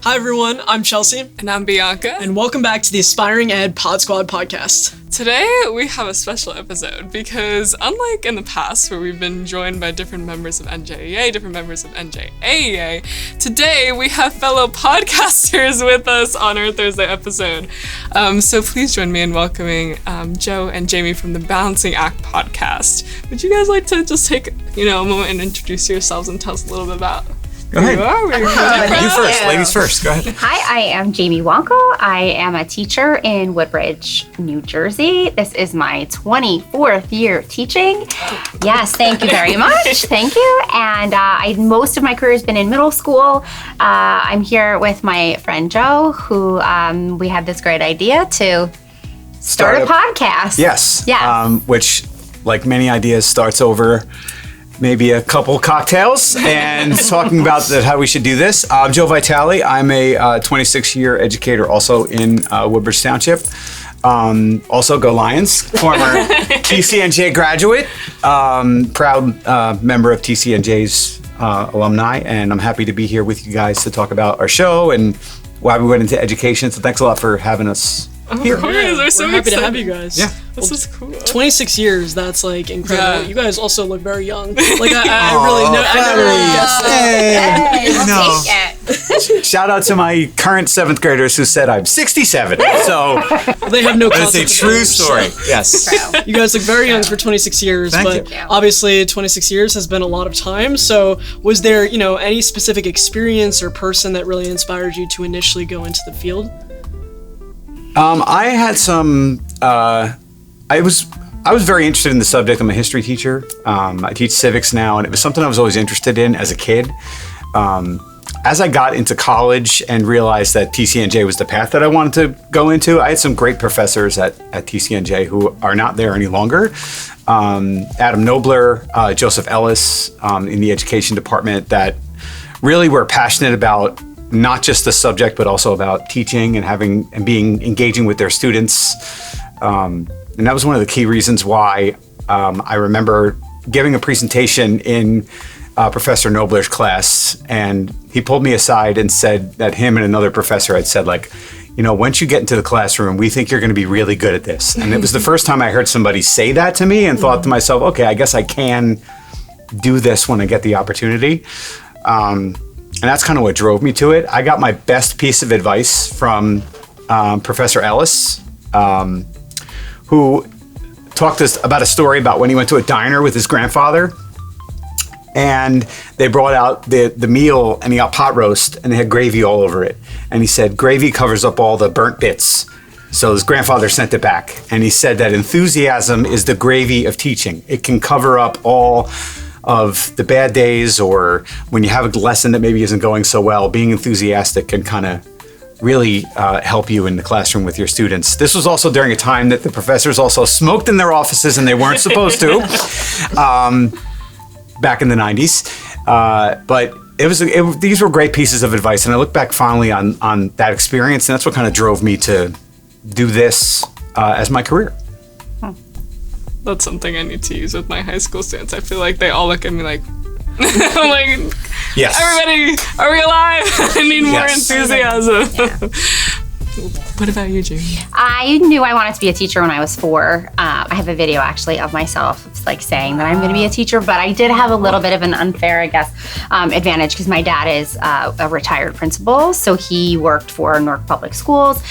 Hi everyone, I'm Chelsea. And I'm Bianca. And welcome back to the Aspiring Ed PodSquad podcast. Today we have a special episode because unlike in the past where we've been joined by different members of NJAEA, different members of NJAEA, today we have fellow podcasters with us on our Thursday episode. So please join me in welcoming Joe and Jamie from the Balancing Act podcast. Would you guys like to just take a moment and introduce yourselves and tell us a little bit about Go ahead. You first. Ladies first. Go ahead. Hi, I am Jamie Wanko. I am a teacher in Woodbridge, New Jersey. This is my 24th year teaching. Yes, thank you very much. Thank you. And most of my career has been in middle school. I'm here with my friend Joe, who we had this great idea to start a podcast. Yes. Yeah. Which, like many ideas, starts over maybe a couple cocktails and talking about how we should do this. I'm Joe Vitale. I'm a 26-year educator also in Woodbridge Township. Also go Lions, former TCNJ graduate, proud member of TCNJ's alumni, and I'm happy to be here with you guys to talk about our show and why we went into education. So thanks a lot for having us here. We're so happy to have you guys. Yeah. This is cool. 26 years, that's like incredible. Yeah. You guys also look very young. Like I really know. I never guessed that. Hey, we'll take it. Shout out to my current 7th graders who said I'm 67. So They have no that's a concept of true age, story. so. Yes. You guys look very young for 26 years, Thank but you. obviously 26 years has been a lot of time. So was there, any specific experience or person that really inspired you to initially go into the field? I had some. I was very interested in the subject. I'm a history teacher. I teach civics now, and it was something I was always interested in as a kid. As I got into college and realized that TCNJ was the path that I wanted to go into, I had some great professors at TCNJ who are not there any longer. Adam Nobler, Joseph Ellis in the education department that really were passionate about not just the subject, but also about teaching and being engaging with their students. And that was one of the key reasons why I remember giving a presentation in Professor Nobler's class, and he pulled me aside and said that him and another professor had said, once you get into the classroom, we think you're going to be really good at this. And it was the first time I heard somebody say that to me and thought to myself, okay, I guess I can do this when I get the opportunity. And that's kind of what drove me to it. I got my best piece of advice from Professor Ellis, who talked to us about a story about when he went to a diner with his grandfather, and they brought out the meal, and he got pot roast, and they had gravy all over it. And he said, gravy covers up all the burnt bits. So his grandfather sent it back, and he said that enthusiasm is the gravy of teaching. It can cover up all of the bad days, or when you have a lesson that maybe isn't going so well. Being enthusiastic can kind of really help you in the classroom with your students. This was also during a time that the professors also smoked in their offices, and they weren't supposed to, back in the 90s. But these were great pieces of advice, and I look back fondly on that experience, and that's what kind of drove me to do this as my career. That's something I need to use with my high school students. I feel like they all look at me like, I'm like, Yes. everybody, are we alive? I need more Yes. enthusiasm. What about you, Jamie? I knew I wanted to be a teacher when I was 4. I have a video actually of myself saying that I'm going to be a teacher, but I did have a little bit of an unfair, advantage because my dad is a retired principal. So he worked for Newark Public Schools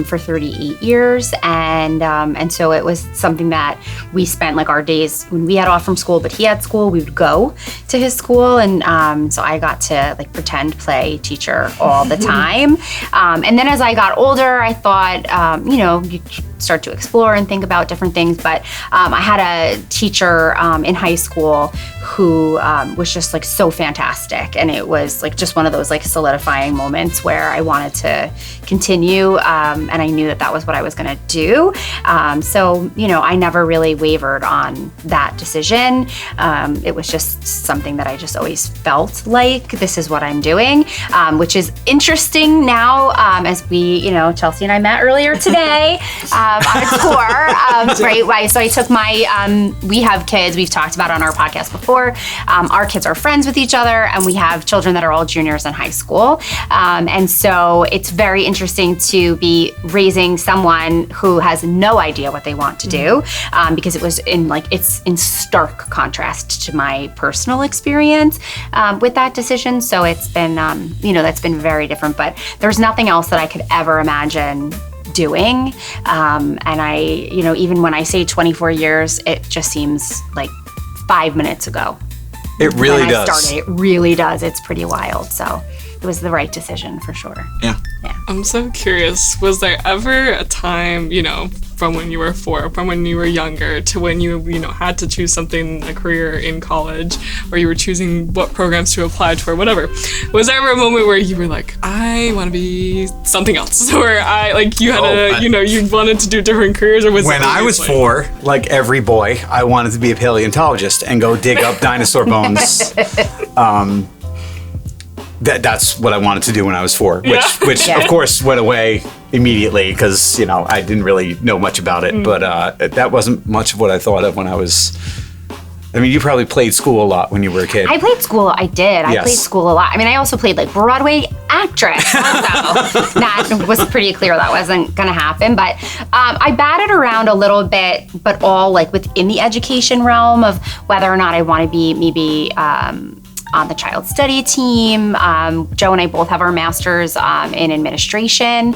for 38 years. And so it was something that we spent our days when we had off from school, but he had school, we would go to his school. And so I got to pretend play teacher all the time. And then as I got older, I thought, you start to explore and think about different things. But I had a teacher in high school who was just so fantastic. And it was just one of those solidifying moments where I wanted to continue. And I knew that was what I was going to do. So, I never really wavered on that decision. It was just something that I just always felt like this is what I'm doing, which is interesting now as we, Chelsea and I met earlier today. on a tour, right? So I took my, we have kids, we've talked about on our podcast before. Our kids are friends with each other, and we have children that are all juniors in high school. And so it's very interesting to be raising someone who has no idea what they want to do, because it was it's in stark contrast to my personal experience with that decision. So it's been, that's been very different, but there's nothing else that I could ever imagine doing. And I, even when I say 24 years, it just seems like 5 minutes ago. It really does. It really does. It's pretty wild. So it was the right decision for sure. Yeah. I'm so curious, was there ever a time, from when you were 4, from when you were younger to when you had to choose something, a career in college, or you were choosing what programs to apply to or whatever, was there ever a moment where you were like, I want to be something else, or you had you wanted to do different careers, or was when I was 4, like every boy, I wanted to be a paleontologist and go dig up dinosaur bones. That's what I wanted to do when I was 4, which of course went away immediately because I didn't really know much about it. But that wasn't much of what I thought of when I was. I mean, you probably played school a lot when you were a kid. I played school. I did. I played school a lot. I mean, I also played Broadway actress. So that was pretty clear that wasn't going to happen. But I batted around a little bit, but all within the education realm of whether or not I want to be maybe on the child study team. Joe and I both have our masters in administration.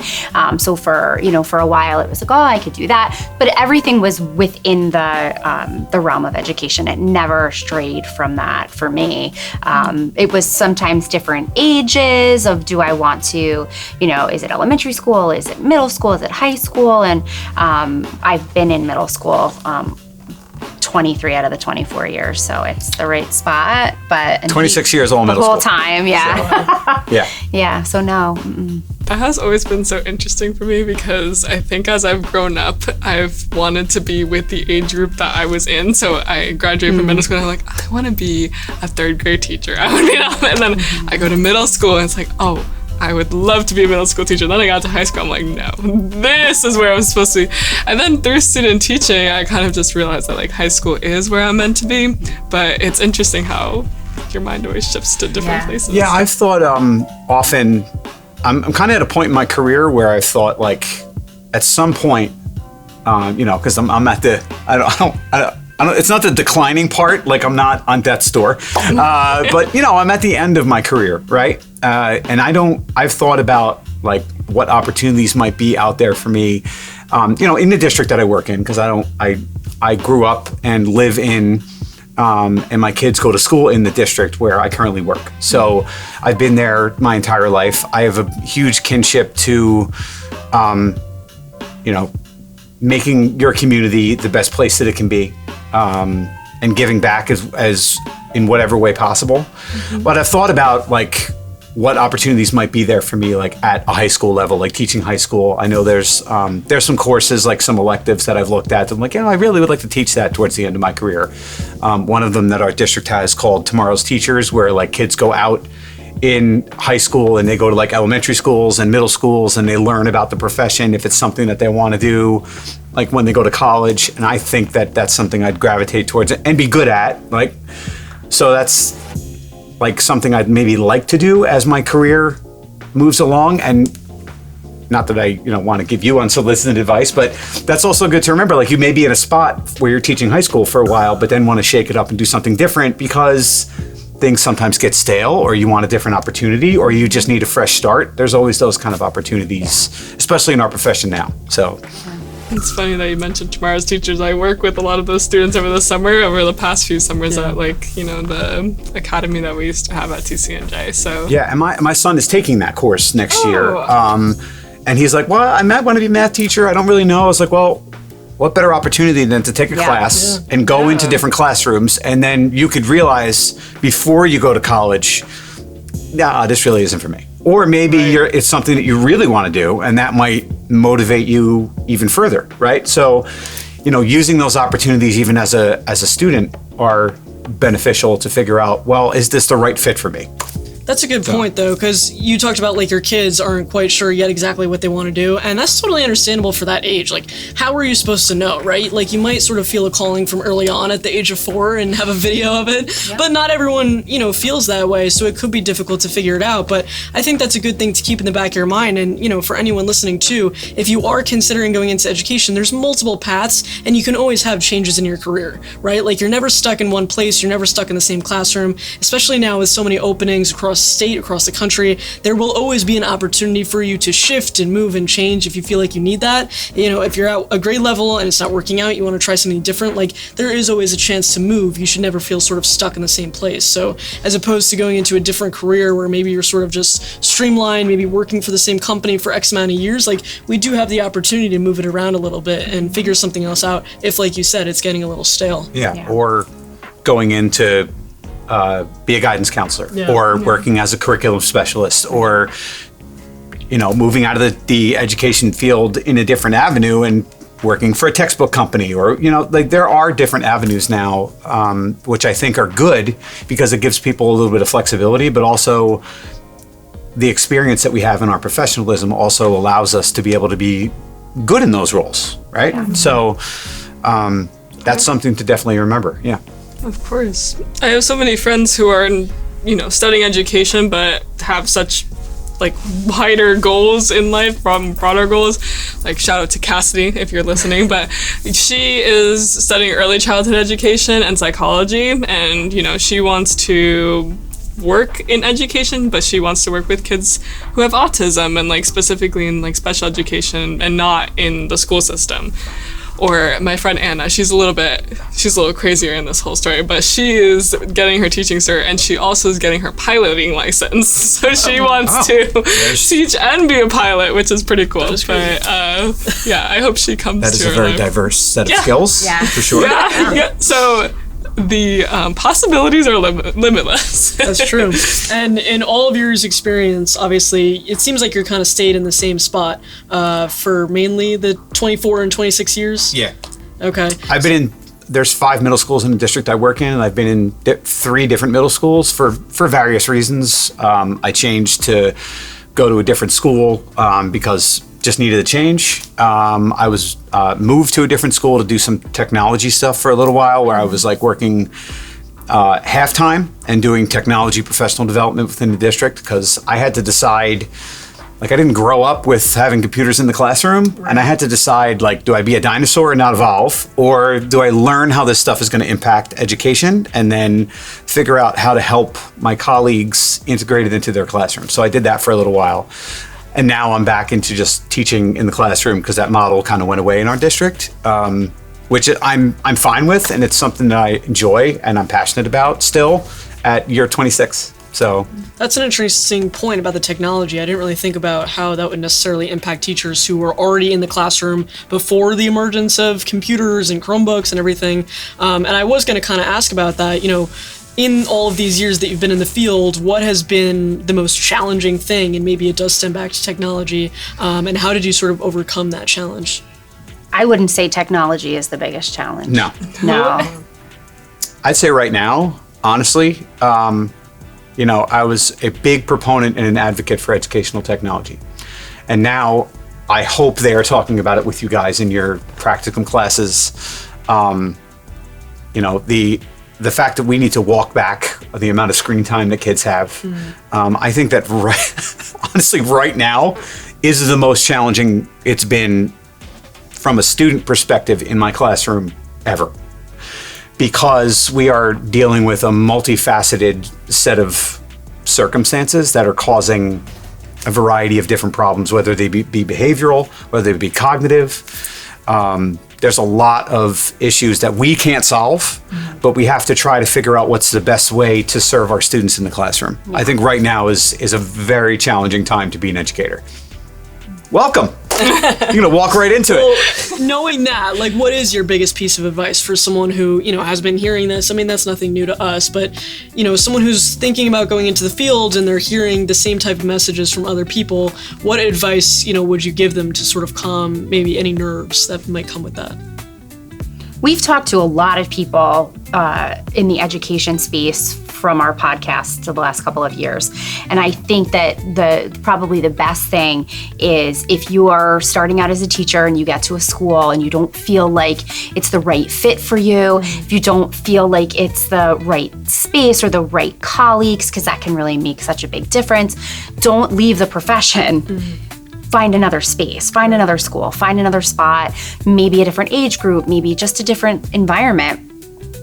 So for a while it was like, oh, I could do that. But everything was within the realm of education. It never strayed from that for me. It was sometimes different ages of, do I want to, is it elementary school? Is it middle school? Is it high school? And I've been in middle school 23 out of the 24 years, so it's the right spot. But 26 years all middle school. The whole time, yeah. So, yeah. Yeah, so no. That has always been so interesting for me because I think as I've grown up, I've wanted to be with the age group that I was in. So I graduated from middle school and I'm like, I want to be a 3rd grade teacher. And then I go to middle school and it's like, oh, I would love to be a middle school teacher. Then I got to high school, I'm like, no, this is where I'm supposed to be. And then through student teaching, I kind of just realized that high school is where I'm meant to be. But it's interesting how your mind always shifts to different places. Yeah, I've thought often, I'm kind of at a point in my career where I've thought at some point, because I'm at the, I don't, it's not the declining part, I'm not on death's door, but I'm at the end of my career, right? And I've thought about what opportunities might be out there for me, in the district that I work in, because I grew up and live in, and my kids go to school in the district where I currently work. So I've been there my entire life. I have a huge kinship to, making your community the best place that it can be. And giving back as in whatever way possible. But I've thought about what opportunities might be there for me at a high school level, teaching high school. I know there's some courses, some electives that I've looked at. I'm I really would like to teach that towards the end of my career. One of them that our district has called Tomorrow's Teachers, where kids go out in high school and they go to elementary schools and middle schools and they learn about the profession if it's something that they want to do when they go to college. And I think that that's something I'd gravitate towards and be good at. So that's something I'd maybe like to do as my career moves along. And not that I want to give you unsolicited advice, but that's also good to remember. You may be in a spot where you're teaching high school for a while, but then want to shake it up and do something different because things sometimes get stale, or you want a different opportunity, or you just need a fresh start. There's always those kind of opportunities, especially in our profession now. So it's funny that you mentioned Tomorrow's Teachers. I work with a lot of those students over the past few summers at the academy that we used to have at TCNJ. So yeah, and my son is taking that course next year. And he's like, well, I might want to be a math teacher. I don't really know. I was like, well, what better opportunity than to take a class and go into different classrooms, and then you could realize before you go to college, this really isn't for me. Or maybe it's something that you really want to do, and that might motivate you even further, right? So, using those opportunities even as a student are beneficial to figure out, well, is this the right fit for me? That's a good point, though, because you talked about, like, your kids aren't quite sure yet exactly what they want to do, and that's totally understandable for that age. Like, how are you supposed to know, right? Like, you might sort of feel a calling from early on at the age of 4 and have a video of it, but not everyone, feels that way, so it could be difficult to figure it out. But I think that's a good thing to keep in the back of your mind, and, for anyone listening, too, if you are considering going into education, there's multiple paths, and you can always have changes in your career, right? Like, you're never stuck in one place, you're never stuck in the same classroom, especially now with so many openings across the state, across the country. There will always be an opportunity for you to shift and move and change if you feel like you need that. If you're at a grade level and it's not working out, you want to try something different, like, there is always a chance to move. You should never feel sort of stuck in the same place. So as opposed to going into a different career where maybe you're sort of just streamlined, maybe working for the same company for X amount of years, like, we do have the opportunity to move it around a little bit and figure something else out if, like you said, it's getting a little stale. Yeah. Or going into be a guidance counselor, or working as a curriculum specialist, or moving out of the education field in a different avenue and working for a textbook company, or like, there are different avenues now, which I think are good because it gives people a little bit of flexibility, but also the experience that we have in our professionalism also allows us to be able to be good in those roles, right? So that's something to definitely remember. Yeah. Of course. I have so many friends who are, studying education, but have such, like, wider goals in life, broader goals. Like, shout out to Cassidy if you're listening, but she is studying early childhood education and psychology, and, she wants to work in education, but she wants to work with kids who have autism, and, like, specifically in, like, special education and not in the school system. Or my friend Anna, she's a little crazier in this whole story, but she is getting her teaching cert, and she also is getting her piloting license. So she wants to teach and be a pilot, which is pretty cool. But I hope she comes to her. That is a very diverse set of skills, for sure. Yeah. So the possibilities are limitless. That's true. And in all of your experience, obviously, it seems like you're kind of stayed in the same spot for mainly the 24 and 26 years? Yeah. Okay. I've been in, there's 5 middle schools in the district I work in, and I've been in 3 different middle schools for various reasons. I changed to go to a different school because just needed a change. I was moved to a different school to do some technology stuff for a little while, where I was like working half-time and doing technology professional development within the district, because I had to decide, like, I didn't grow up with having computers in the classroom, and I had to decide, like, do I be a dinosaur and not evolve, or do I learn how this stuff is going to impact education and then figure out how to help my colleagues integrate it into their classroom? So I did that for a little while. And now I'm back into just teaching in the classroom, because that model kind of went away in our district, which I'm fine with, and it's something that I enjoy and I'm passionate about still at year 26. So that's an interesting point about the technology. I didn't really think about how that would necessarily impact teachers who were already in the classroom before the emergence of computers and Chromebooks and everything. And I was going to kind of ask about that, in all of these years that you've been in the field, what has been the most challenging thing? And maybe it does stem back to technology. And how did you sort of overcome that challenge? I wouldn't say technology is the biggest challenge. No. I'd say right now, honestly, I was a big proponent and an advocate for educational technology. And now I hope they are talking about it with you guys in your practicum classes. The fact that we need to walk back the amount of screen time that kids have, I think that honestly right now is the most challenging it's been from a student perspective in my classroom ever. Because we are dealing with a multifaceted set of circumstances that are causing a variety of different problems, whether they be behavioral, whether they be cognitive. There's a lot of issues that we can't solve, but we have to try to figure out what's the best way to serve our students in the classroom. I think right now is a very challenging time to be an educator. Welcome. You're gonna walk right into it. Knowing that, like, what is your biggest piece of advice for someone who, has been hearing this? I mean, that's nothing new to us, but, someone who's thinking about going into the field and they're hearing the same type of messages from other people, what advice, would you give them to sort of calm maybe any nerves that might come with that? we've talked to a lot of people in the education space from our podcast to the last couple of years. And I think that probably the best thing is if you are starting out as a teacher and you get to a school and you don't feel like it's the right fit for you, if you don't feel like it's the right space or the right colleagues, because that can really make such a big difference, don't leave the profession. Find another space, find another school, find another spot, maybe a different age group, maybe just a different environment.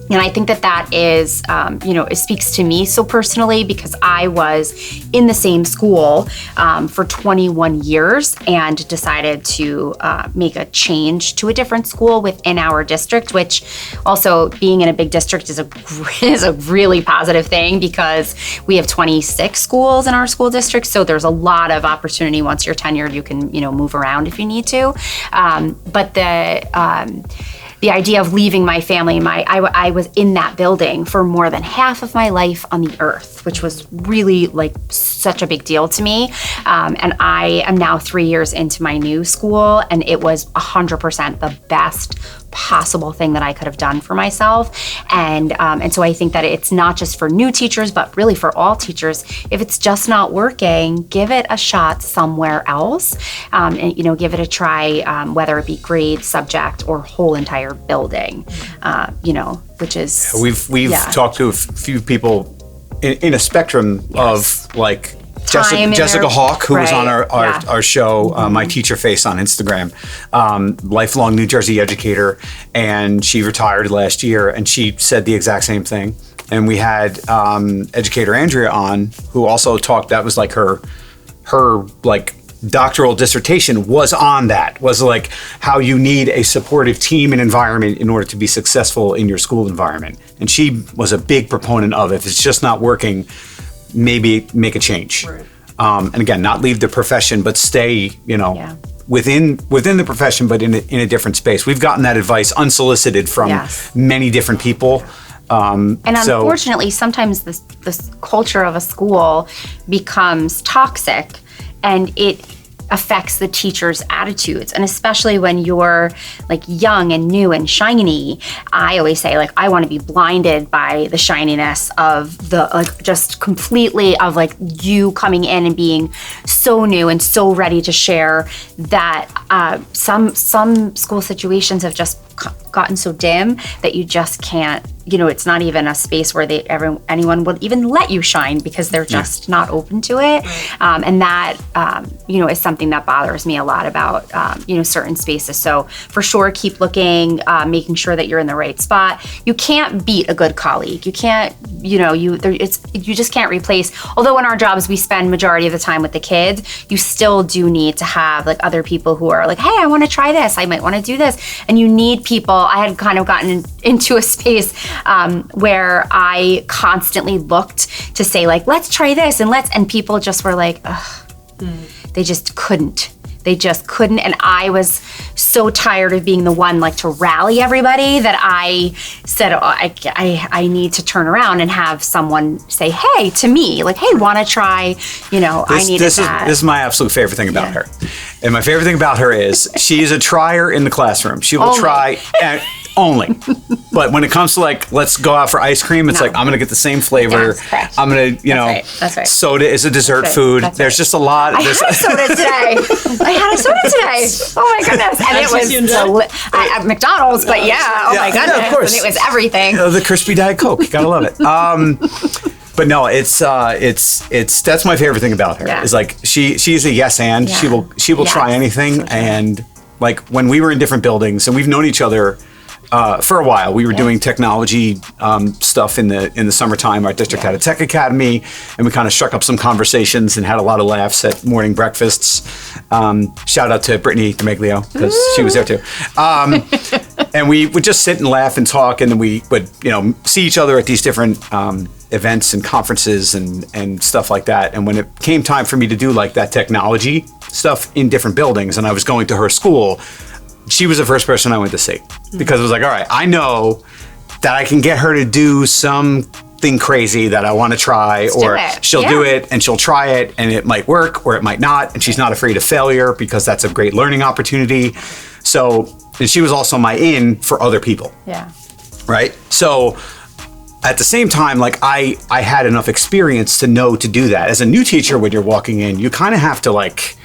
And I think that is, it speaks to me so personally because I was in the same school for 21 years and decided to make a change to a different school within our district, which also being in a big district is a really positive thing because we have 26 schools in our school district. So there's a lot of opportunity once you're tenured, you can, move around if you need to. But the idea of leaving my family, I was in that building for more than half of my life on the earth, which was really like such a big deal to me. And I am now 3 years into my new school, and it was 100% the best possible thing that I could have done for myself. And so I think that it's not just for new teachers, but really for all teachers. If it's just not working, give it a shot somewhere else, and give it a try, whether it be grade, subject, or whole entire building. Which is we've talked to a few people in a spectrum of like Jessica Hawk, who was on our show, My Teacher Face on Instagram, lifelong New Jersey educator, and she retired last year, and she said the exact same thing. And we had educator Andrea on, who also talked. That was like her like doctoral dissertation was on that, was like how you need a supportive team and environment in order to be successful in your school environment. And she was a big proponent of it. If it's just not working, maybe make a change. Right. And again, not leave the profession, but stay, within the profession, but in a different space. We've gotten that advice unsolicited from many different people. And unfortunately, sometimes this culture of a school becomes toxic, and it affects the teacher's attitudes. And especially when you're like young and new and shiny, I always say like, I want to be blinded by the shininess of the just completely of like you coming in and being so new and so ready to share that some school situations have just gotten so dim that you just can't, it's not even a space where anyone will even let you shine because they're just not open to it. And that, is something that bothers me a lot about, certain spaces. So for sure, keep looking, making sure that you're in the right spot. You can't beat a good colleague. You can't, you just can't replace, although in our jobs, we spend majority of the time with the kids, you still do need to have like other people who are like, hey, I want to try this. I might want to do this. And you need people. I had kind of gotten into a space where I constantly looked to say like, let's try this and people just were like, ugh, they just couldn't. And I was so tired of being the one like to rally everybody that I said, I need to turn around and have someone say, hey, to me, like, hey, want to try, I needed that. This is my absolute favorite thing about her. And my favorite thing about her is she's a trier in the classroom. She will try only. But when it comes to like, let's go out for ice cream, it's like, I'm going to get the same flavor. Yes, I'm going to, That's right. Soda is a dessert food. There's just a lot. I had a soda today. Oh my goodness. And it was at McDonald's, but my goodness. Yeah, of course. And it was everything. The crispy Diet Coke. You gotta love it. But no, it's that's my favorite thing about her. Is like she's a yes and. She will try anything. So and like when we were in different buildings and we've known each other for a while. We were doing technology stuff in the summertime. Our district had a tech academy, and we kind of struck up some conversations and had a lot of laughs at morning breakfasts. Shout out to Brittany DeMaglio because she was there too. And we would just sit and laugh and talk, and then we would see each other at these different events and conferences and stuff like that. And when it came time for me to do like that technology stuff in different buildings, and I was going to her school, she was the first person I went to see because it was like, all right, I know that I can get her to do something crazy that I want to try, or she'll do it and she'll try it and it might work or it might not. And she's not afraid of failure because that's a great learning opportunity. So and she was also my in for other people. Yeah. Right? So at the same time, like I had enough experience to know to do that. As a new teacher, when you're walking in, you kind of have to like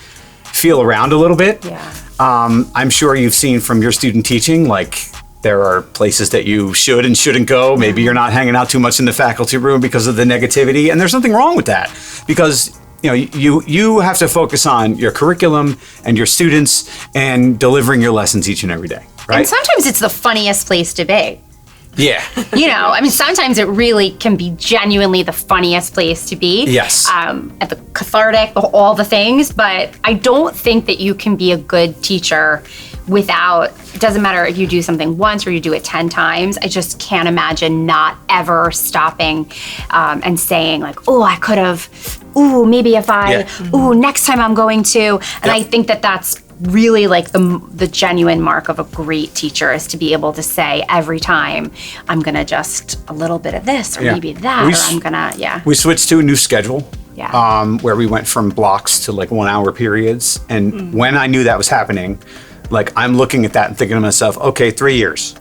feel around a little bit. Yeah. I'm sure you've seen from your student teaching, like there are places that you should and shouldn't go. Maybe you're not hanging out too much in the faculty room because of the negativity, and there's nothing wrong with that, because you have to focus on your curriculum and your students and delivering your lessons each and every day, right? And sometimes it's the funniest place to be. Yeah. I mean, sometimes it really can be genuinely the funniest place to be. Yes. At the cathartic, all the things, but I don't think that you can be a good teacher without, it doesn't matter if you do something once or you do it 10 times. I just can't imagine not ever stopping and saying like, oh, I could have, ooh, maybe if I, ooh, next time I'm going to. And I think that that's really like the genuine mark of a great teacher, is to be able to say every time, I'm gonna just a little bit of this or maybe that, or I'm gonna, We switched to a new schedule. Yeah. Where we went from blocks to like 1 hour periods. And when I knew that was happening, like I'm looking at that and thinking to myself, okay, 3 years.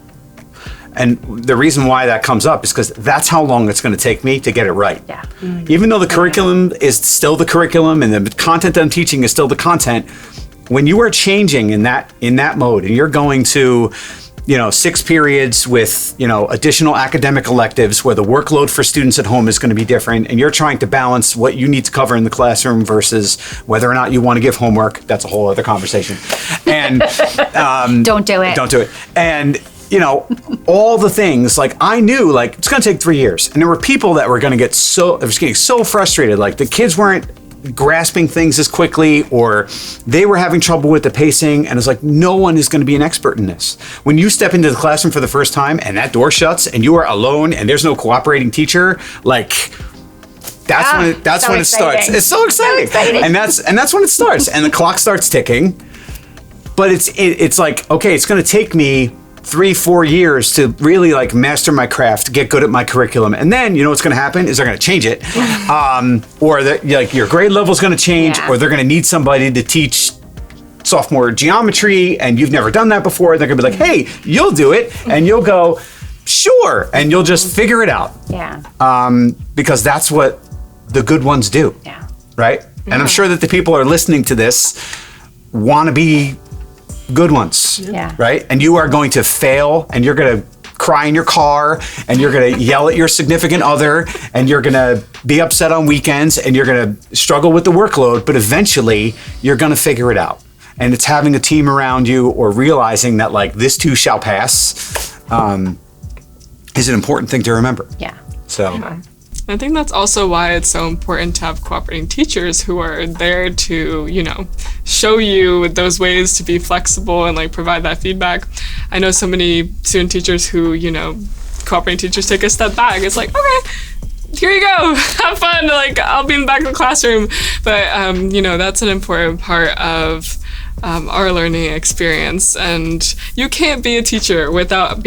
And the reason why that comes up is because that's how long it's going to take me to get it right. Yeah. Even though the curriculum is still the curriculum and the content that I'm teaching is still the content, when you are changing in that mode and you're going to 6 periods with, additional academic electives where the workload for students at home is going to be different, and you're trying to balance what you need to cover in the classroom versus whether or not you want to give homework, that's a whole other conversation. And don't do it. Don't do it. And all the things, like I knew like it's going to take 3 years. And there were people that were going to get getting so frustrated. Like the kids weren't grasping things as quickly, or they were having trouble with the pacing, and it's like no one is going to be an expert in this. When you step into the classroom for the first time and that door shuts and you are alone and there's no cooperating teacher, like that's when it starts. It's so exciting. And that's when it starts, and the clock starts ticking. But it's like, okay, it's going to take me 3-4 years to really like master my craft, get good at my curriculum, and then what's going to happen is they're going to change it, or like your grade level is going to change, or they're going to need somebody to teach sophomore geometry, and you've never done that before. They're going to be like, hey, you'll do it, and you'll go, sure, and you'll just figure it out. Yeah. Because that's what the good ones do. Yeah. Right. And I'm sure that the people who are listening to this want to be good ones, right? And you are going to fail, and you're going to cry in your car, and you're going to yell at your significant other, and you're going to be upset on weekends, and you're going to struggle with the workload, but eventually you're going to figure it out. And it's having a team around you, or realizing that like this too shall pass, is an important thing to remember. Yeah. So. I think that's also why it's so important to have cooperating teachers who are there to, show you those ways to be flexible and like provide that feedback. I know so many student teachers who, cooperating teachers take a step back. It's like, okay, here you go, have fun. Like I'll be in the back of the classroom. But, that's an important part of our learning experience, and you can't be a teacher without,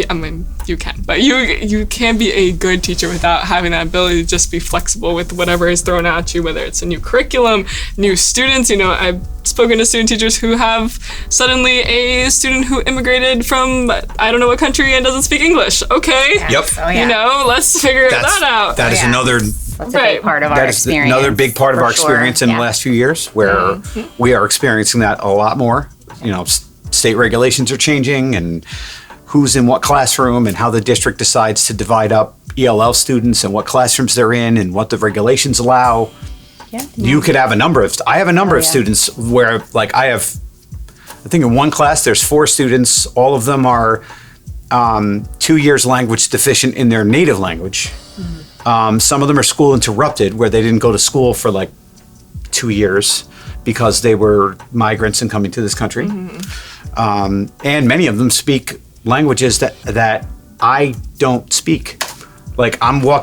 you can, but you can't be a good teacher without having that ability to just be flexible with whatever is thrown at you, whether it's a new curriculum, new students. I've spoken to student teachers who have suddenly a student who immigrated from I don't know what country and doesn't speak English. Okay. Yep. So, yeah. Let's figure that out. That is another. That's a big part of our experience. Another big part of our experience in the last few years, where we are experiencing that a lot more. State regulations are changing, and who's in what classroom, and how the district decides to divide up ELL students and what classrooms they're in and what the regulations allow. Yeah. You could have a number of students where like I think in one class there's 4 students. All of them are 2 years language deficient in their native language. Some of them are school interrupted, where they didn't go to school for like 2 years because they were migrants and coming to this country. And many of them speak languages that I don't speak. Like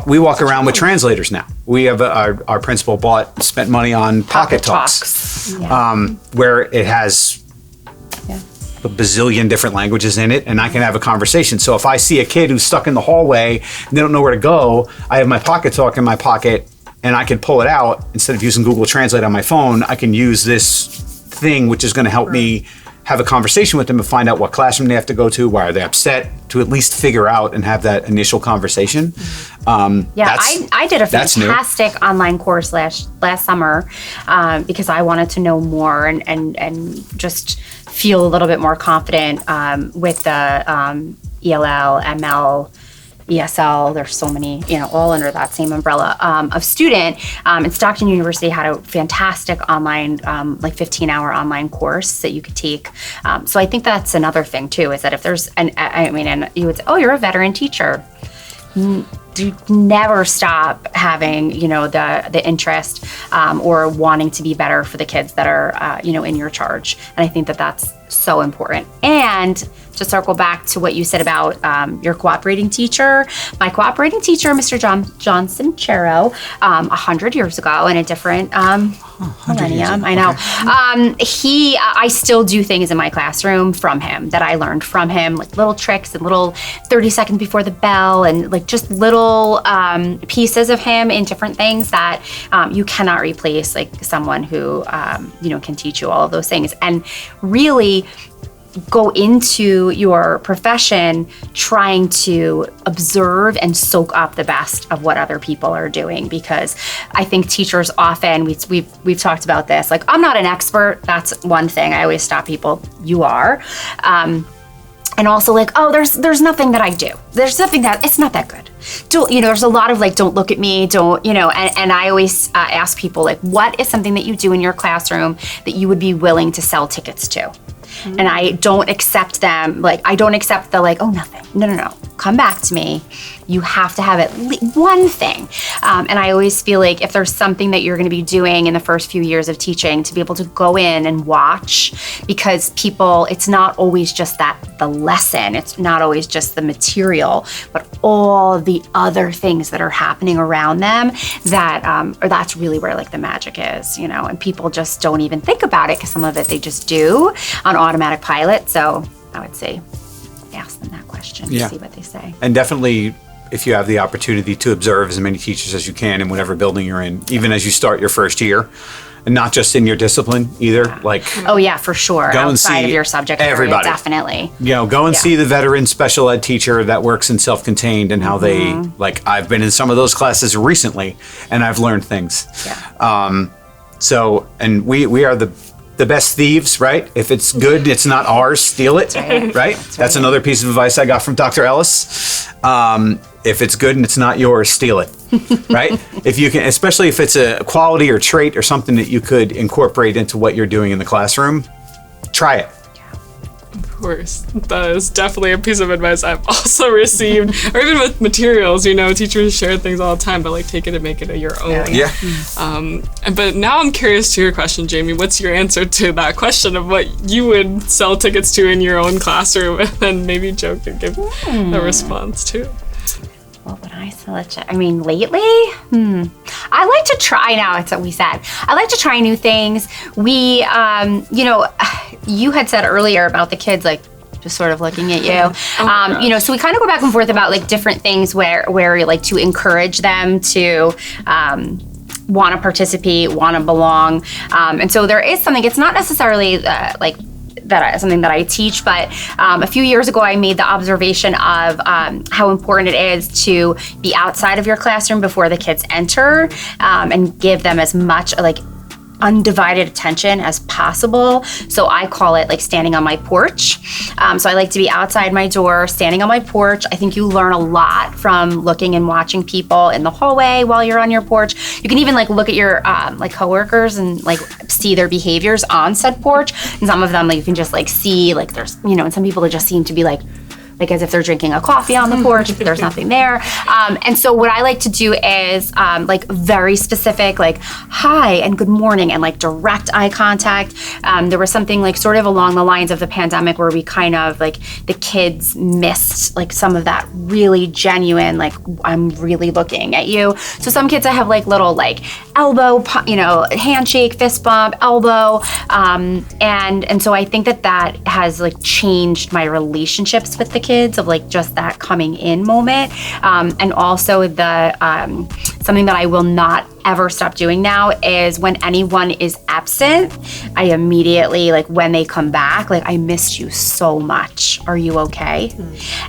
we walk around with translators now. We have our principal spent money on Pocket Talks. Where it has a bazillion different languages in it, and I can have a conversation. So if I see a kid who's stuck in the hallway and they don't know where to go, I have my Pocket Talk in my pocket, and I can pull it out. Instead of using Google Translate on my phone, I can use this thing, which is going to help me have a conversation with them and find out what classroom they have to go to, why are they upset, to at least figure out and have that initial conversation. I did a fantastic online course last summer because I wanted to know more and just feel a little bit more confident with the ELL, ML, ESL, there's so many, all under that same umbrella of student. And Stockton University had a fantastic online, 15-hour online course that you could take. So I think that's another thing too, is that if there's, and you would say, oh, you're a veteran teacher. You never stop having, the interest or wanting to be better for the kids that are, in your charge. And I think that that's so important. And to circle back to what you said about your cooperating teacher, my cooperating teacher, Mr. Johnson Chero, 100 years ago in a different millennium, I know. Okay. I still do things in my classroom from him that I learned from him, like little tricks and little 30 seconds before the bell and like just little pieces of him in different things that you cannot replace, like someone who, can teach you all of those things. And really go into your profession trying to observe and soak up the best of what other people are doing, because I think teachers often, we've talked about this, like, I'm not an expert. That's one thing I always stop people. You are. And also like, oh, there's nothing that I do. There's nothing that, it's not that good. There's a lot of like, don't look at me, don't, and I always ask people, like, what is something that you do in your classroom that you would be willing to sell tickets to? And I don't accept them, like, I don't accept the like, oh, nothing. No. Come back to me. You have to have at least one thing. And I always feel like if there's something that you're going to be doing in the first few years of teaching, to be able to go in and watch, because people, it's not always just the lesson. It's not always just the material, but all the other things that are happening around them that, or that's really where like the magic is, and people just don't even think about it because some of it they just do on automatic pilot. So I would say, ask them that question to see what they say. And definitely, if you have the opportunity to observe as many teachers as you can in whatever building you're in, even as you start your first year, and not just in your discipline either. Yeah. Like, oh yeah, for sure. Go outside and see of your subject everybody. Area, definitely. Go and see the veteran special ed teacher that works in self-contained and how they, like, I've been in some of those classes recently and I've learned things. Yeah. And we are the best thieves, right? If it's good, it's not ours, steal it, right? That's another piece of advice I got from Dr. Ellis. If it's good and it's not yours, steal it, right? If you can, especially if it's a quality or trait or something that you could incorporate into what you're doing in the classroom, try it. Of course, that is definitely a piece of advice I've also received, or even with materials, teachers share things all the time, but like take it and make it your own. Yeah. But now I'm curious to your question, Jamie. What's your answer to that question of what you would sell tickets to in your own classroom? And then maybe Joe could give a response too. What would I sell it to? I mean, lately, I like to try now. It's what we said. I like to try new things. We, you had said earlier about the kids, like, just sort of looking at you. So we kind of go back and forth about like different things where like to encourage them to, want to participate, want to belong. And so there is something, it's not necessarily something that I teach, but a few years ago I made the observation of how important it is to be outside of your classroom before the kids enter and give them as much like undivided attention as possible. So I call it like standing on my porch. So I like to be outside my door, standing on my porch. I think you learn a lot from looking and watching people in the hallway while you're on your porch. You can even like look at your like coworkers and like see their behaviors on said porch. And some of them like you can just like see like there's, and some people that just seem to be like as if they're drinking a coffee on the porch, but there's nothing there. And so what I like to do is like very specific, like hi and good morning and like direct eye contact. There was something like sort of along the lines of the pandemic where we kind of like the kids missed like some of that really genuine, like I'm really looking at you. So some kids I have like little like elbow, handshake, fist bump, elbow. And so I think that has like changed my relationships with the kids of like just that coming in moment, and also the something that I will not ever stop doing now is when anyone is absent, I immediately, like when they come back, like, I missed you so much. Are you okay?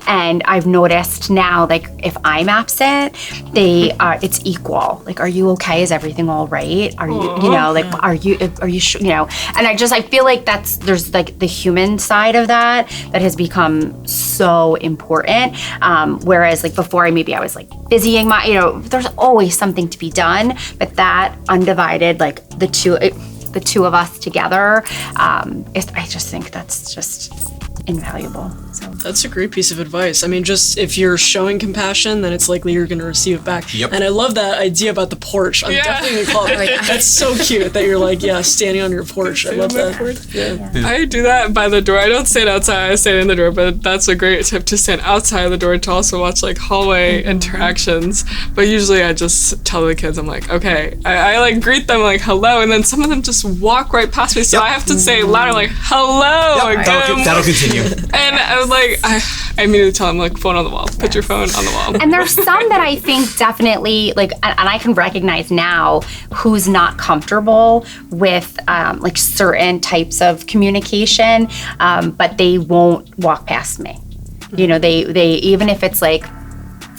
And I've noticed now, like, if I'm absent, it's equal. Like, are you okay? Is everything all right? Are you, you know, like, are you sure, you know? And I feel like there's like the human side of that has become so important. Whereas like before, I was like busying there's always something to be done, but that undivided, like the two of us together, I just think that's just invaluable. So that's a great piece of advice. I mean, just if you're showing compassion, then it's likely you're going to receive it back. Yep. And I love that idea about the porch. I'm definitely going to call it. That's so cute that you're like, standing on your porch. I love that. Yeah. I do that by the door. I don't stand outside, I stand in the door, but that's a great tip to stand outside the door to also watch like hallway interactions. But usually I just tell the kids, I'm like, okay, I like greet them like hello, and then some of them just walk right past me, so I have to say louder like hello. Yep. That'll continue. And I was like, I immediately tell them like phone on the wall, put your phone on the wall. And there's some that I think definitely like, and I can recognize now who's not comfortable with like certain types of communication, but they won't walk past me. You know, they even if it's like,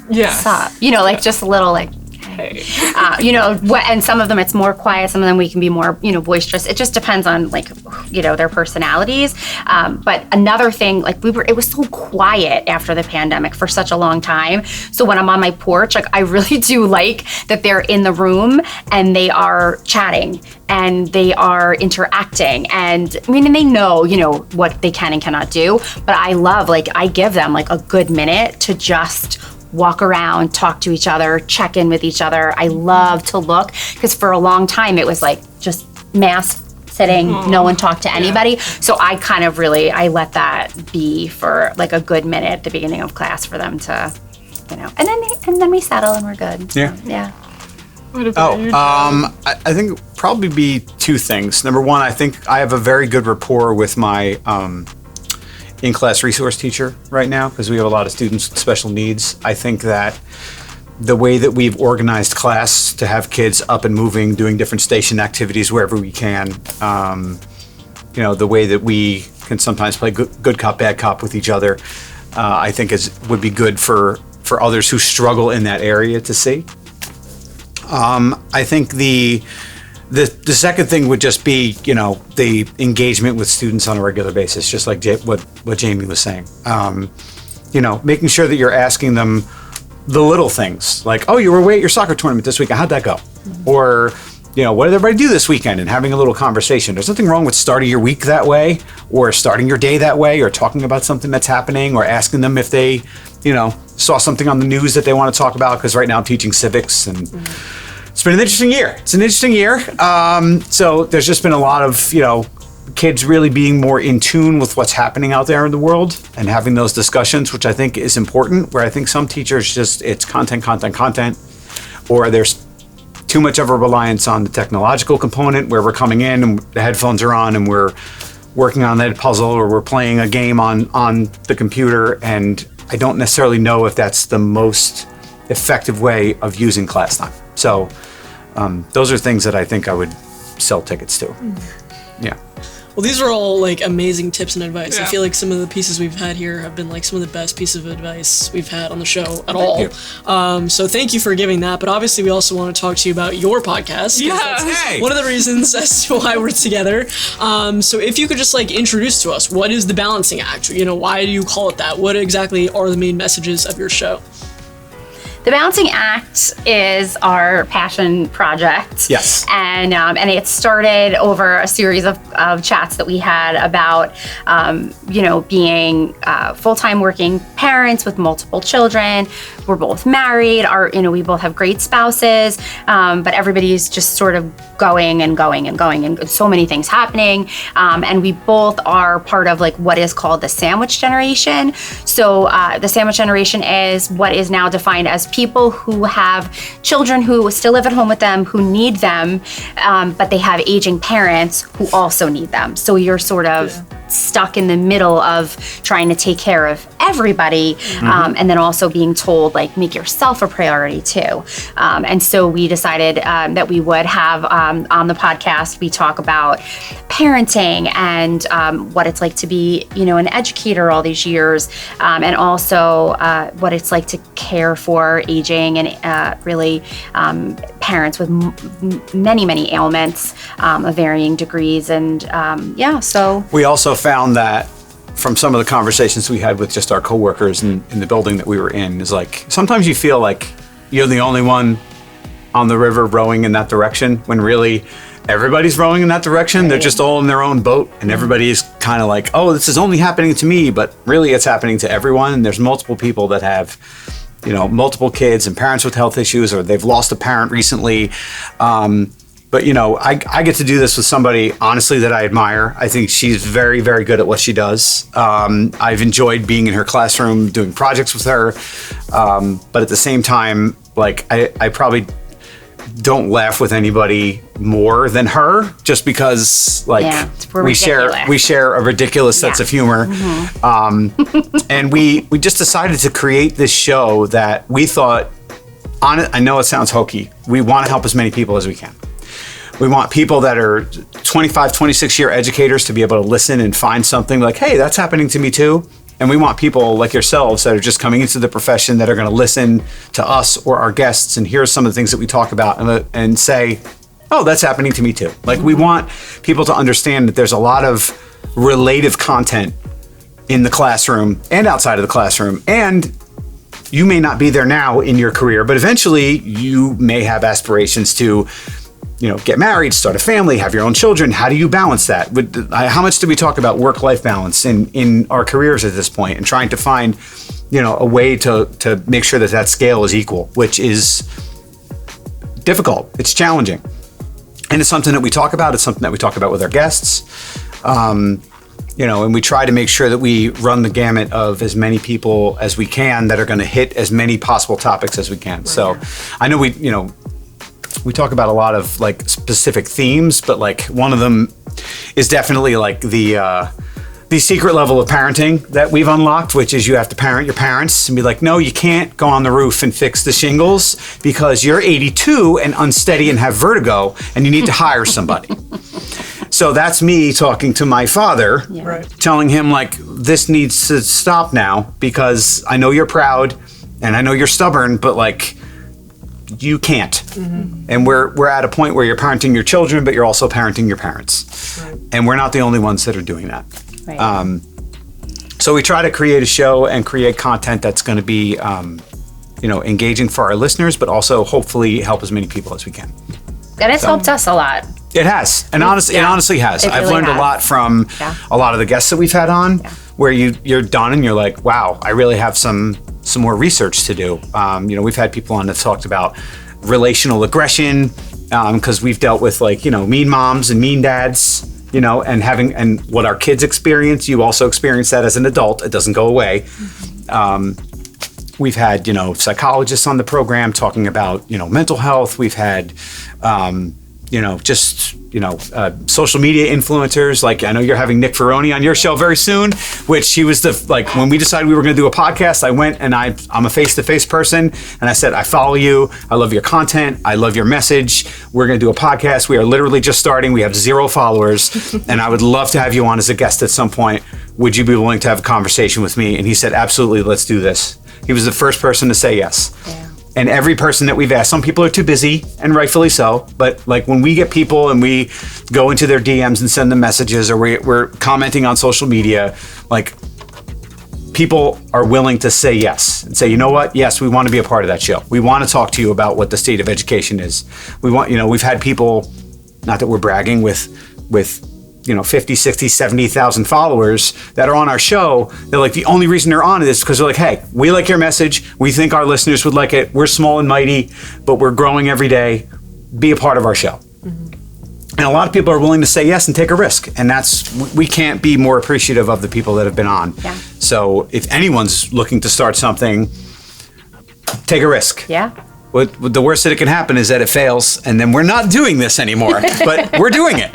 what's up? You know, like just a little like, hey. And some of them it's more quiet, some of them we can be more, boisterous. It just depends on like, their personalities. But another thing, like it was so quiet after the pandemic for such a long time. So when I'm on my porch, like I really do like that they're in the room and they are chatting and they are interacting. And I mean, and they know, what they can and cannot do. But I love, like, I give them like a good minute to just walk around, talk to each other, check in with each other. I love to look, because for a long time it was like just mask sitting, no one talked to anybody. So I kind of I let that be for like a good minute at the beginning of class for them to, and then we settle and we're good. Yeah. So, yeah. What about you? I think probably be two things. Number one, I think I have a very good rapport with my in-class resource teacher right now, because we have a lot of students with special needs. I think that the way that we've organized class to have kids up and moving, doing different station activities wherever we can, the way that we can sometimes play good cop, bad cop with each other, I think would be good for others who struggle in that area to see. I think the second thing would just be, the engagement with students on a regular basis, just like what Jamie was saying. Making sure that you're asking them the little things, like, oh, you were away at your soccer tournament this weekend. How'd that go? Mm-hmm. Or, what did everybody do this weekend? And having a little conversation. There's nothing wrong with starting your week that way, or starting your day that way, or talking about something that's happening, or asking them if they, saw something on the news that they want to talk about. Because right now I'm teaching civics, and it's been an interesting year. So there's just been a lot of, kids really being more in tune with what's happening out there in the world and having those discussions, which I think is important, where I think some teachers it's content, or there's too much of a reliance on the technological component, where we're coming in and the headphones are on and we're working on that puzzle, or we're playing a game on the computer. And I don't necessarily know if that's the most effective way of using class time. So those are things that I think I would sell tickets to. Yeah. Well, these are all like amazing tips and advice. Yeah. I feel like some of the pieces we've had here have been like some of the best pieces of advice we've had on the show at all. So thank you for giving that. But obviously, we also want to talk to you about your podcast. Yeah. Hey. One of the reasons as to why we're together. So if you could just like introduce to us, what is the Balancing Act? Why do you call it that? What exactly are the main messages of your show? The Balancing Act is our passion project. Yes. And it started over a series of chats that we had about, being full-time working parents with multiple children. We're both married. We both have great spouses, but everybody's just sort of going and so many things happening. And we both are part of like what is called the sandwich generation. So the sandwich generation is what is now defined as people who have children who still live at home with them, who need them, but they have aging parents who also need them. So you're sort of stuck in the middle of trying to take care of everybody, and then also being told, like, make yourself a priority too. And so we decided that we would have on the podcast, we talk about parenting and what it's like to be, an educator all these years, and also what it's like to care for aging and really parents with many ailments of varying degrees. And so we also found that from some of the conversations we had with just our coworkers in the building that we were in, is like, sometimes you feel like you're the only one on the river rowing in that direction, when really everybody's rowing in that direction. Right. They're just all in their own boat, and everybody is kind of like, oh, this is only happening to me, but really it's happening to everyone. And there's multiple people that have, multiple kids and parents with health issues, or they've lost a parent recently. But I get to do this with somebody, honestly, that I admire. I think she's very, very good at what she does. I've enjoyed being in her classroom, doing projects with her. But at the same time, like, I probably don't laugh with anybody more than her, just because, like, we share a ridiculous sense of humor. And we just decided to create this show that we thought, I know it sounds hokey, we want to help as many people as we can. We want people that are 25, 26-year educators to be able to listen and find something like, hey, that's happening to me too. And we want people like yourselves that are just coming into the profession that are going to listen to us or our guests and hear some of the things that we talk about and say, oh, that's happening to me too. Like, we want people to understand that there's a lot of relative content in the classroom and outside of the classroom. And you may not be there now in your career, but eventually you may have aspirations to get married, start a family, have your own children. How do you balance that? How much do we talk about work-life balance in our careers at this point, and trying to find, a way to make sure that scale is equal, which is difficult. It's challenging. And it's something that we talk about. It's something that we talk about with our guests. And we try to make sure that we run the gamut of as many people as we can that are going to hit as many possible topics as we can. Right. So I know we talk about a lot of, like, specific themes, but, like, one of them is definitely, like, the secret level of parenting that we've unlocked, which is you have to parent your parents and be like, no, you can't go on the roof and fix the shingles because you're 82 and unsteady and have vertigo and you need to hire somebody. So that's me talking to my father, telling him, like, this needs to stop now because I know you're proud and I know you're stubborn, but, like, you can't. And we're at a point where you're parenting your children, but you're also parenting your parents. Right. And we're not the only ones that are doing that. Right. So we try to create a show and create content that's going to be, engaging for our listeners, but also hopefully help as many people as we can. And it's helped us a lot. It has. And honestly, it honestly has. I've learned a lot from a lot of the guests that we've had on, where you're done and you're like, wow, I really have some more research to do. We've had people on that talked about relational aggression, because we've dealt with, like, mean moms and mean dads, and what our kids experience. You also experience that as an adult. It doesn't go away. We've had, psychologists on the program talking about, mental health. We've had, social media influencers. Like, I know you're having Nick Ferroni on your show very soon, which he was when we decided we were going to do a podcast, I went and I'm a face-to-face person. And I said, I follow you. I love your content. I love your message. We're going to do a podcast. We are literally just starting. We have 0 followers and I would love to have you on as a guest at some point. Would you be willing to have a conversation with me? And he said, absolutely. Let's do this. He was the first person to say yes. Yeah. And every person that we've asked, some people are too busy, and rightfully so, but, like, when we get people and we go into their DMs and send them messages, or we're commenting on social media, like, people are willing to say yes and say, you know what? Yes, we want to be a part of that show. We want to talk to you about what the state of education is. We want, we've had people, not that we're bragging, with 50, 60, 70,000 followers that are on our show. They're like, the only reason they're on it is because they're like, hey, we like your message. We think our listeners would like it. We're small and mighty, but we're growing every day. Be a part of our show. And a lot of people are willing to say yes and take a risk. And we can't be more appreciative of the people that have been on. Yeah. So if anyone's looking to start something, take a risk. Yeah. the worst that it can happen is that it fails, and then we're not doing this anymore. But we're doing it.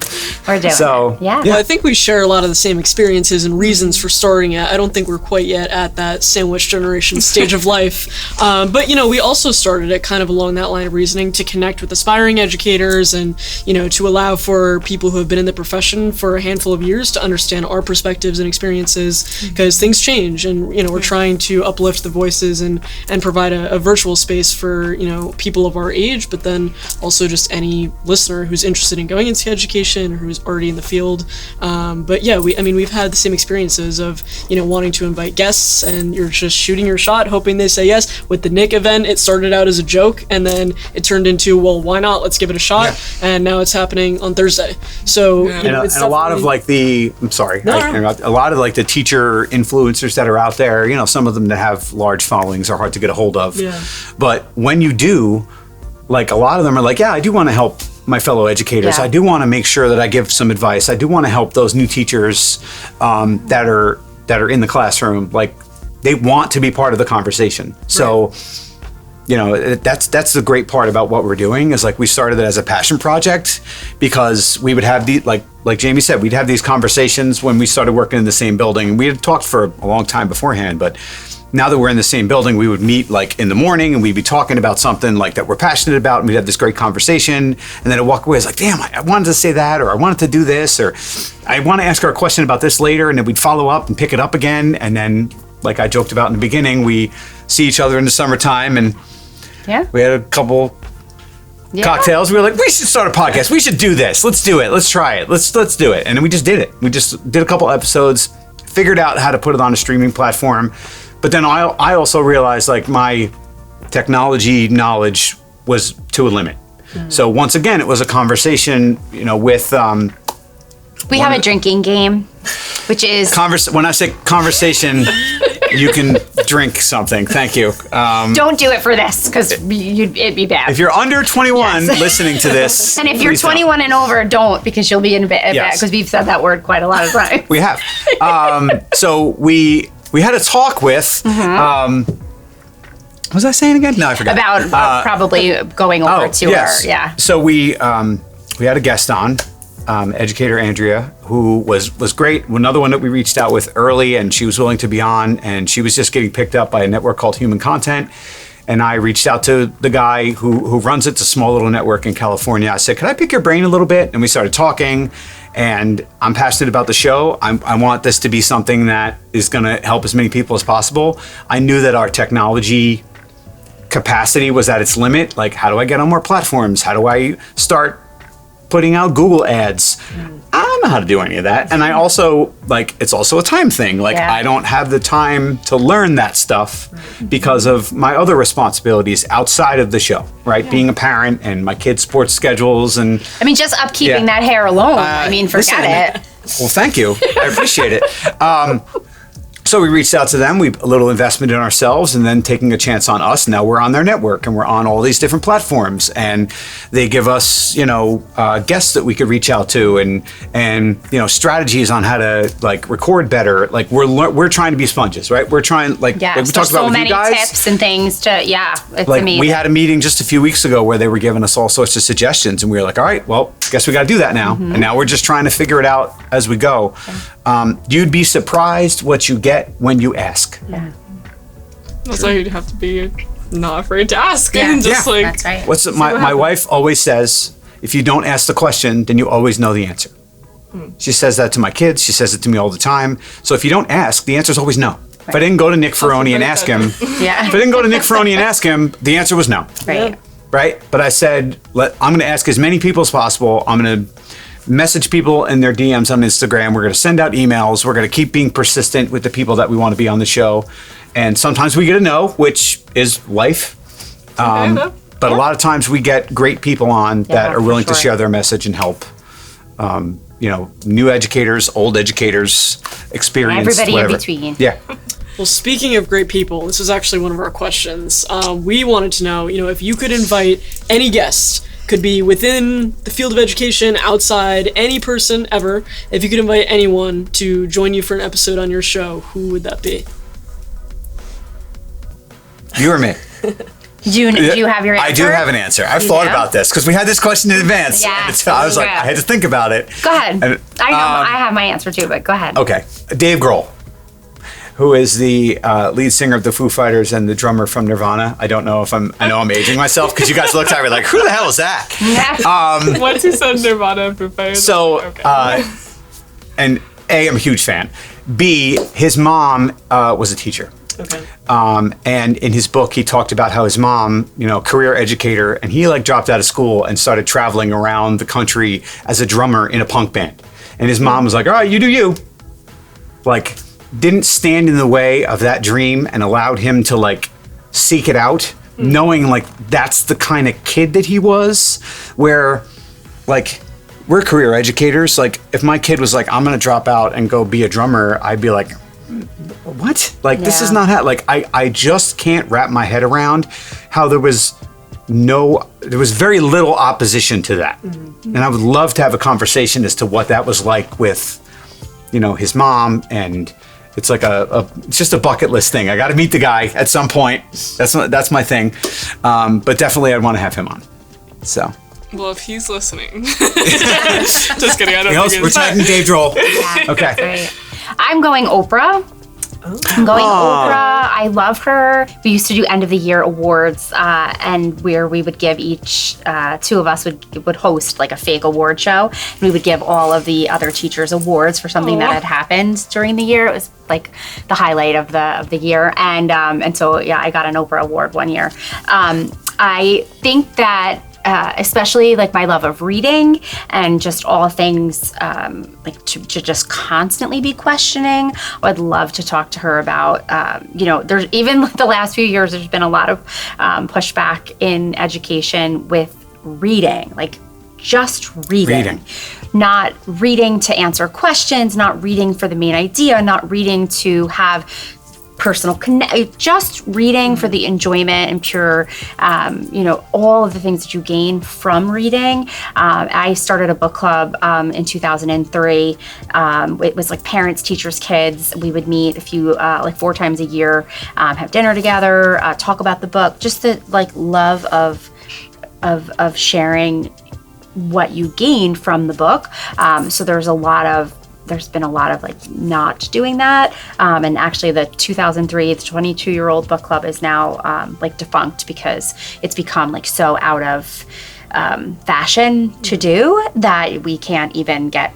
We're doing it. Yeah. Well, I think we share a lot of the same experiences and reasons for starting it. I don't think we're quite yet at that sandwich generation stage of life. But, we also started it kind of along that line of reasoning to connect with aspiring educators and, to allow for people who have been in the profession for a handful of years to understand our perspectives and experiences, because things change, and, we're trying to uplift the voices and provide a virtual space for, people of our age, but then also just any listener who's interested in going into education or who's already in the field. But yeah, we've had the same experiences of, wanting to invite guests, and you're just shooting your shot, hoping they say yes. With the Nick event, it started out as a joke, and then it turned into, well, why not? Let's give it a shot. Yeah. And now it's happening on Thursday. So, and a lot of like a lot of like the teacher influencers that are out there, some of them that have large followings are hard to get a hold of. Yeah. But when you do, like, a lot of them are like, yeah, I do want to help my fellow educators. Yeah. I do want to make sure that I give some advice. I do want to help those new teachers that are in the classroom. Like, they want to be part of the conversation. Right. So, that's the great part about what we're doing, is like, we started it as a passion project because we would have like Jamie said, we'd have these conversations when we started working in the same building. We had talked for a long time beforehand, but now that we're in the same building, we would meet like in the morning, and we'd be talking about something like that we're passionate about, and we'd have this great conversation, and then I'd walk away, it's like, damn, I wanted to say that, or I wanted to do this, or I want to ask her a question about this later, and then we'd follow up and pick it up again. And then, like I joked about in the beginning, we see each other in the summertime, and we had a couple cocktails. We were like, we should start a podcast. We should do this. Let's do it. Let's try it. Let's do it. And then we just did it. We just did a couple episodes, figured out how to put it on a streaming platform. But then I also realized, like, my technology knowledge was to a limit. Mm. So once again, it was a conversation, with... we have a drinking game, which is... When I say conversation, you can drink something. Thank you. Don't do it for this, because it'd be bad. If you're under 21 listening to this... And if you're 21 and over, don't, because you'll be in bed, because we've said that word quite a lot of times. We have. So we had a talk with... what was I saying again? No, I forgot. About probably going over to her. Yeah. So we had a guest on, educator NJAEA, who was great. Another one that we reached out with early, and she was willing to be on, and she was just getting picked up by a network called Human Content. And I reached out to the guy who runs it. It's a small little network in California. I said, can I pick your brain a little bit? And we started talking. And I'm passionate about the show. I want this to be something that is going to help as many people as possible. I knew that our technology capacity was at its limit. Like, how do I get on more platforms? How do I start putting out Google ads? I don't know how to do any of that. And I also, it's also a time thing. I don't have the time to learn that stuff because of my other responsibilities outside of the show, right? Yeah. Being a parent and my kids' sports schedules and... just upkeeping that hair alone. Forget it. Well, thank you. I appreciate it. So we reached out to them. We a little investment in ourselves, and then taking a chance on us. Now we're on their network, and we're on all these different platforms, and they give us, guests that we could reach out to, and strategies on how to record better. We're trying to be sponges, right? We're trying we talked about so with many you guys, tips and things to it's amazing. We had a meeting just a few weeks ago where they were giving us all sorts of suggestions, and we were like, all right, well, guess we got to do that now. Mm-hmm. And now we're just trying to figure it out as we go. Okay. You'd be surprised what you get when you ask. Yeah. That's why you'd have to be not afraid to ask. Yeah. And just that's right. My wife always says, if you don't ask the question, then you always know the answer. She says that to my kids. She says it to me all the time. So if you don't ask, the answer is always no. Right. If I didn't go to Nick Ferroni and ask him, the answer was no. Right. Right? But I said, I'm going to ask as many people as possible. I'm going to message people in their DMs on Instagram. We're going to send out emails. We're going to keep being persistent with the people that we want to be on the show. And sometimes we get a no, which is life. But a lot of times we get great people on that are willing to share their message and help. New educators, old educators, experienced, everybody whatever. In between. Yeah. Well, speaking of great people, this is actually one of our questions. We wanted to know, if you could invite any guest, could be within the field of education, outside, any person ever, if you could invite anyone to join you for an episode on your show, who would that be? You or me? Do you have your answer? I do have an answer. I've thought about this because we had this question in advance. Yeah. I was like, I had to think about it. Go ahead. And, I know I have my answer too, but go ahead. Okay. Dave Grohl, who is the lead singer of the Foo Fighters and the drummer from Nirvana. I don't know if I know I'm aging myself because you guys looked at me like, who the hell is that? Yeah. Once you said Nirvana and Foo Fighters, So, okay. and A, I'm a huge fan. B, his mom was a teacher. Okay. And in his book, he talked about how his mom, career educator, and he like dropped out of school and started traveling around the country as a drummer in a punk band. And his mom was like, all right, you do you. Like, didn't stand in the way of that dream and allowed him to like seek it out, knowing like that's the kind of kid that he was, where like we're career educators. Like if my kid was like, I'm going to drop out and go be a drummer, I'd be like, what? Like, this is not how, like, I just can't wrap my head around how there was very little opposition to that. Mm-hmm. And I would love to have a conversation as to what that was like with, his mom. And it's like it's just a bucket list thing. I got to meet the guy at some point. That's my thing. But definitely I'd want to have him on. So. Well, if he's listening. Just kidding. I don't think we're tagging Dave Grohl. Yeah, okay. Right. I'm going Oprah. I'm going Oprah. I love her. We used to do end of the year awards, and where we would give each two of us would host like a fake award show. And we would give all of the other teachers awards for something that had happened during the year. It was like the highlight of the year, and so I got an Oprah award one year. I think that. Especially like my love of reading and just all things like to just constantly be questioning. I would love to talk to her about, there's even the last few years, there's been a lot of pushback in education with reading, like just reading. Not reading to answer questions, not reading for the main idea, not reading to have personal connect, just reading for the enjoyment and pure, all of the things that you gain from reading. I started a book club in 2003. It was like parents, teachers, kids. We would meet like 4 times a year, have dinner together, talk about the book, just the like love of sharing what you gain from the book. So there's been a lot of like not doing that. And actually the 2003, the 22-year-old book club is now like defunct because it's become like so out of fashion to do that we can't even get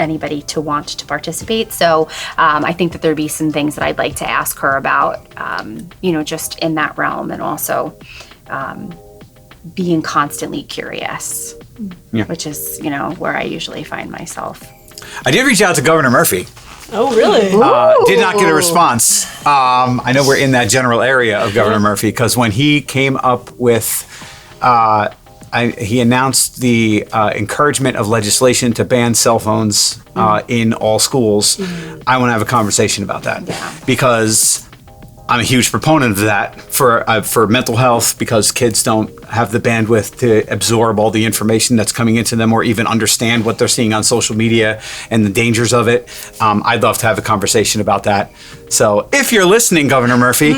anybody to want to participate. So I think that there'd be some things that I'd like to ask her about, just in that realm, and also being constantly curious, which is, where I usually find myself. I did reach out to Governor Murphy. Oh, really? Did not get a response. I know we're in that general area of Governor Murphy because when he came up with, he announced the encouragement of legislation to ban cell phones in all schools. I want to have a conversation about that because I'm a huge proponent of that for mental health, because kids don't have the bandwidth to absorb all the information that's coming into them or even understand what they're seeing on social media and the dangers of it. I'd love to have a conversation about that. So if you're listening, Governor Murphy,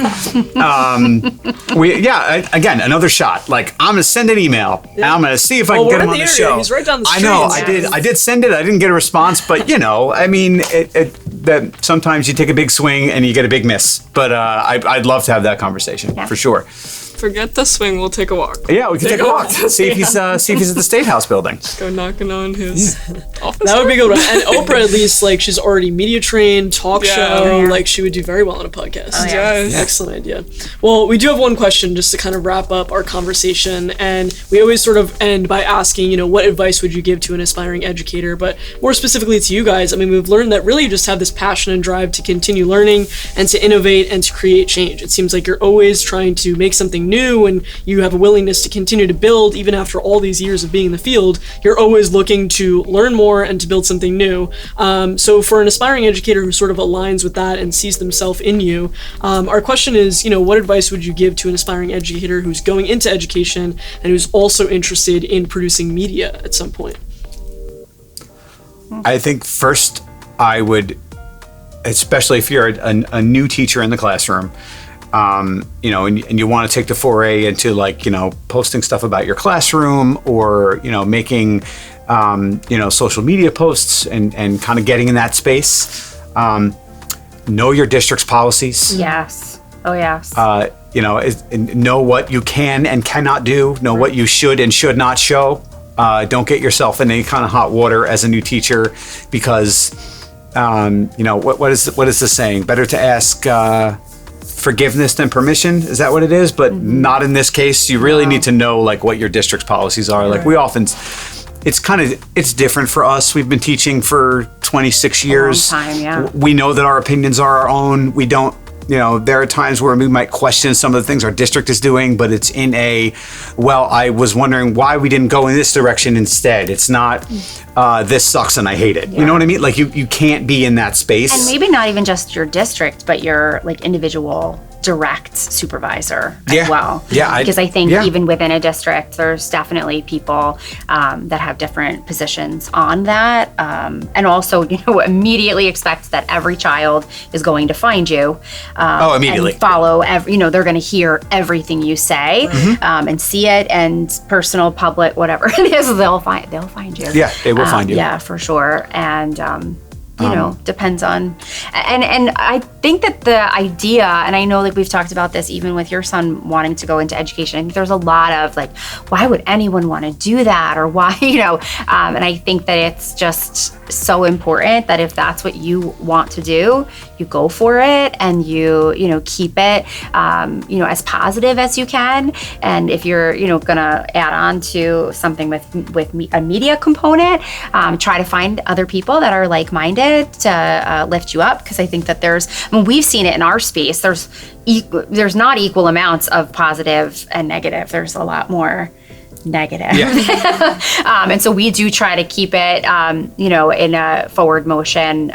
again, another shot. Like, I'm going to send an email and I'm going to see if I can get him on the show. He's right down the street. I know, I did send it. I didn't get a response, but that sometimes you take a big swing and you get a big miss. But I'd love to have that conversation for sure. Forget the swing. We'll take a walk. Yeah, we can take a walk. See if he's at the State House building. Go knocking on his office. That would be a good one. And Oprah, at least, like, she's already media trained, talk show. Like, she would do very well on a podcast. Oh, yes. Excellent idea. Well, we do have one question just to kind of wrap up our conversation, and we always sort of end by asking, what advice would you give to an aspiring educator? But more specifically to you guys, I mean, we've learned that really you just have this passion and drive to continue learning and to innovate and to create change. It seems like you're always trying to make something new, and you have a willingness to continue to build even after all these years of being in the field. You're always looking to learn more and to build something new. So for an aspiring educator who sort of aligns with that and sees themselves in you, our question is, what advice would you give to an aspiring educator who's going into education and who's also interested in producing media at some point? I think first I would, especially if you're a new teacher in the classroom, you know, and you want to take the foray into like, you know, posting stuff about your classroom or, you know, making, you know, social media posts and kind of getting in that space, know your district's policies. Yes. Oh, yes. You know, know what you can and cannot do, know what you should and should not show. Don't get yourself in any kind of hot water as a new teacher because, you know, what is the saying? Better to ask forgiveness than permission. Is that what it is? But not in this case. You really need to know like what your district's policies are. Like we often, it's different for us. We've been teaching for 26 years. A long time, yeah. We know that our opinions are our own. We don't, you know, there are times where we might question some of the things our district is doing, but it's in well, I was wondering why we didn't go in this direction instead. It's not, this sucks and I hate it. You know what I mean? Like you can't be in that space. And maybe not even just your district, but your like individual direct supervisor as well. Yeah. Because I think even within a district, there's definitely people that have different positions on that. And also, you know, immediately expect that every child is going to find you. Immediately. And follow, you know, they're going to hear everything you say and see it, and personal, public, whatever it is, they'll find you. Yeah, they will find you. Yeah, for sure. And, you know, depends on, and I think that the idea, and I know like we've talked about this even with your son wanting to go into education, I think there's a lot of like, why would anyone want to do that? Or why, you know, and I think that it's just so important that if that's what you want to do, you go for it and you know, keep it, you know, as positive as you can. And if you're, you know, gonna add on to something with a media component, try to find other people that are like-minded to lift you up, because I think that we've seen it in our space. There's not equal amounts of positive and negative. There's a lot more negative. Yeah. And so we do try to keep it, you know, in a forward motion,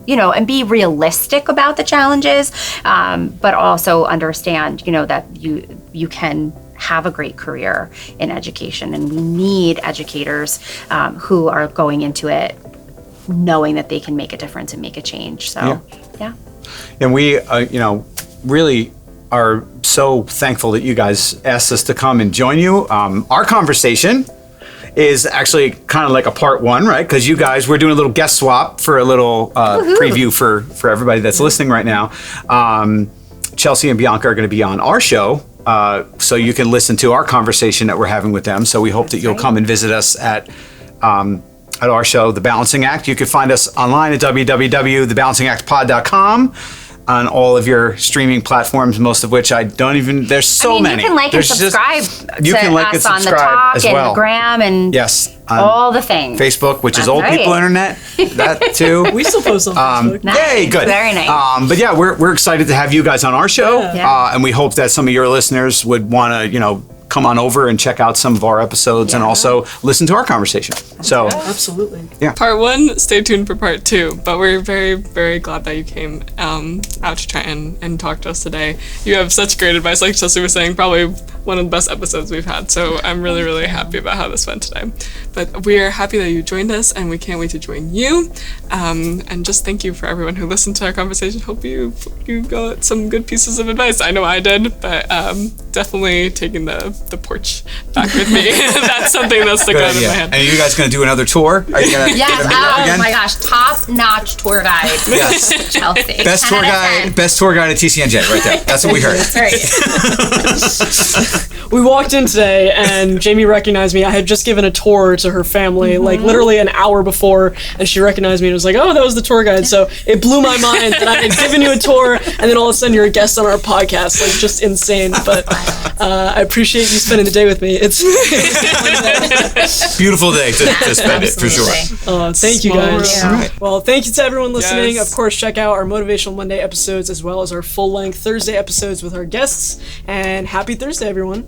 you know, and be realistic about the challenges, but also understand, you know, that you can have a great career in education, and we need educators who are going into it knowing that they can make a difference and make a change. So, yeah. And we, you know, really are so thankful that you guys asked us to come and join you. Our conversation is actually kind of like a part one, right? Because you guys, we're doing a little guest swap for a little preview for everybody that's listening right now. Chelsea and Bianca are going to be on our show. So you can listen to our conversation that we're having with them. So we hope that you'll come and visit us at our show, The Balancing Act. You can find us online at www.thebalancingactpod.com on all of your streaming platforms, most of which I don't even, there's so many. You can like and subscribe you to can like us and on the subscribe Talk as and well. the Gram and all the things. Facebook, which is That's old right. people internet, that too. We still post on Facebook. Nice. Yay, good. Very nice. But yeah, we're excited to have you guys on our show. Yeah. And we hope that some of your listeners would want to, you know, come on over and check out some of our episodes and also listen to our conversation. So Absolutely. Part one, stay tuned for part two. But we're very, very glad that you came out to try and talk to us today. You have such great advice, like Chelsea was saying, probably one of the best episodes we've had. So I'm really, really happy about how this went today. But we are happy that you joined us, and we can't wait to join you. And just thank you for everyone who listened to our conversation. Hope you got some good pieces of advice. I know I did, but definitely taking the porch back with me. That's something that's stuck out in my head. And are you guys going to do another tour? Are you going to Yes. Oh again? my gosh, top-notch tour guide. Yes. Chelsea. Best tour guide at TCNJ right there. That's what we heard. That's right. We walked in today and Jamie recognized me. I had just given a tour to her family, like literally an hour before, and she recognized me and was like, oh, that was the tour guide. So it blew my mind that I had given you a tour and then all of a sudden you're a guest on our podcast. Like, just insane. But I appreciate you spending the day with me. It's beautiful day to spend it, for sure. Thank you guys. Yeah. All right. Well, thank you to everyone listening. Yes. Of course, check out our Motivational Monday episodes as well as our full-length Thursday episodes with our guests. And happy Thursday, everyone.